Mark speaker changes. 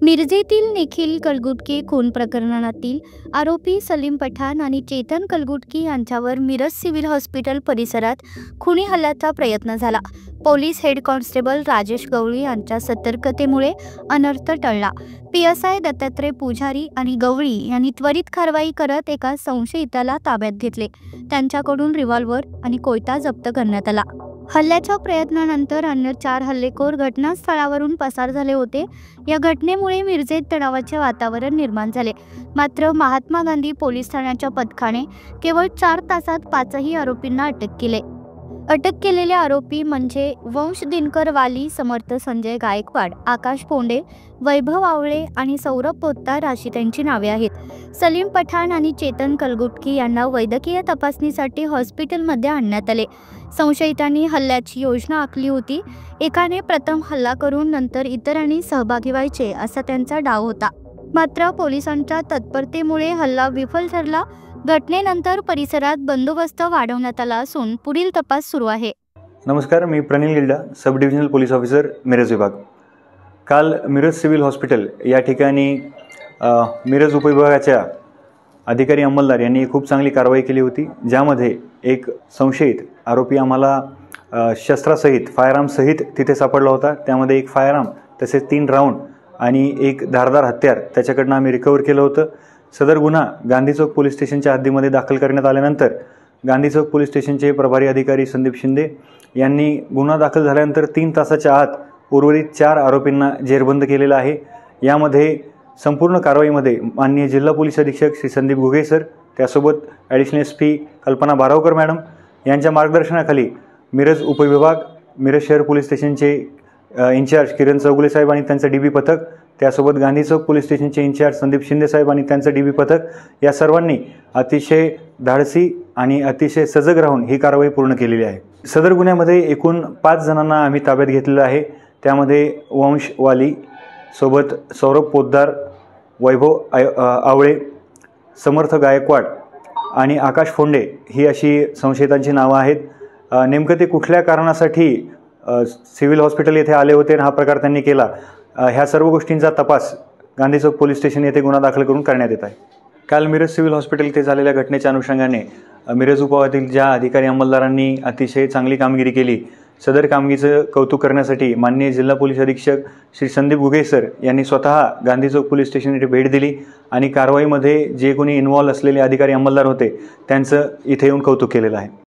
Speaker 1: मिरजेतील निखिल कलगुटकी खून प्रकरणातील आरोपी सलीम पठाण आणि चेतन कलगुटकी यांच्यावर मिरज सिव्हिल हॉस्पिटल परिसरात खुनी हल्ल्याचा प्रयत्न झाला। पोलीस हेड कॉन्स्टेबल राजेश गवळी यांच्या सतर्कतेमुळे अनर्थ टळला। PSI दत्तात्रय पुजारी आणि गवळी यांनी त्वरित कारवाई करत एका संशयिताला ताब्यात घेतले। त्यांच्याकडून रिव्हॉल्वर आणि कोयता जप्त करण्यात आला। हल्ल्याच्या प्रयत्नानंतर अन्य 4 हल्लेखोर घटनास्थळावरून पसार झाले होते। या घटनेमुळे मिरजेत तणावाचे वातावरण निर्माण झाले। मात्र महात्मा गांधी पोलीस ठाण्याच्या पथकाने केवळ 4 तासात 5ही आरोपींना अटक केले। अटक केलेले आरोपी म्हणजे वंश दिनकर वाली, समर्थ संजय गायकवाड, आकाश फोंडे, वैभव आवळे आणि सौरभ पोतदार अशी त्यांची नावे आहेत। सलीम पठाण आणि चेतन कलगुटकी यांना वैद्यकीय तपासणीसाठी हॉस्पिटलमध्ये आणण्यात आले। संशयितांनी हल्ल्याची योजना आखली होती। एकाने प्रथम हल्ला करून नंतर इतरांनी सहभागी व्हायचे असा त्यांचा डाव होता। मात्र पोलिसांच्या तत्परतेमुळे हल्ला विफल ठरला। घटनेनंतर परिसरात बंदोबस्त वाढवण्यात आला असून पुढील तपास सुरू आहे।
Speaker 2: नमस्कार, मी Pranil Gilda, sub divisional police officer Miraj विभाग। काल मिरज सिव्हिल हॉस्पिटल या ठिकाणी मिरज उपविभागाच्या अधिकारी अंमलदार यांनी खूप चांगली कारवाई केली होती, ज्यामध्ये एक संशयित आरोपी आम्हाला शस्त्रासहित फायरआर्म सहित तिथे सापडला होता। त्यामध्ये एक फायरआर्म तसेच 3 राऊंड आणि एक धारदार हत्यार त्याच्याकडनं आम्ही रिकवर केलं होतं। सदर गुन्हा गांधी चौक पोलीस स्टेशनच्या हद्दीमध्ये दाखल करण्यात आल्यानंतर गांधी चौक पोलीस स्टेशनचे प्रभारी अधिकारी संदीप शिंदे यांनी गुन्हा दाखल झाल्यानंतर 3 तासाच्या आत उर्वरित 4 आरोपींना जेरबंद केलेला आहे। यामध्ये संपूर्ण कारवाईमध्ये माननीय जिल्हा पोलीस अधीक्षक श्री संदीप घुगे सर, त्यासोबत ॲडिशनल SP कल्पना बारावकर मॅडम यांच्या मार्गदर्शनाखाली मिरज उपविभाग, मिरज शहर पोलीस स्टेशनचे इंचार्ज किरण चौगुले साहेब आणि त्यांचं DB पथक, त्यासोबत गांधी चौक पोलीस स्टेशनचे इंचार्ज संदीप शिंदे साहेब आणि त्यांचं DB पथक या सर्वांनी अतिशय धाडसी आणि अतिशय सजग राहून ही कारवाई पूर्ण केलेली आहे। सदर गुन्ह्यामध्ये एकूण 5 जणांना आम्ही ताब्यात घेतलेलं आहे। त्यामध्ये वंश वाली सोबत सौरभ पोतदार, वैभव आवळे, समर्थ गायकवाड आणि आकाश फोंडे ही अशी संशयितांची नावं आहेत। नेमकं ते कुठल्या कारणासाठी सिव्हिल हॉस्पिटल येथे आले होते आणि हा प्रकार त्यांनी केला, ह्या सर्व गोष्टींचा तपास गांधी चौक पोलीस स्टेशन येथे गुन्हा दाखल करून करण्यात येत आहे। काल मिरज सिव्हिल हॉस्पिटल येथे झालेल्या घटनेच्या अनुषंगाने मिरज उपविभागातील ज्या अधिकारी अंमलदारांनी अतिशय चांगली कामगिरी केली, सदर कामगिरीचं कौतुक करण्यासाठी माननीय जिल्हा पोलीस अधीक्षक श्री संदीप घुगे सर यांनी स्वतः गांधी चौक पोलीस स्टेशन येथे भेट दिली आणि कारवाईमध्ये जे कोणी इन्व्हॉल्व असलेले अधिकारी अंमलदार होते त्यांचं इथे येऊन कौतुक केलेलं आहे।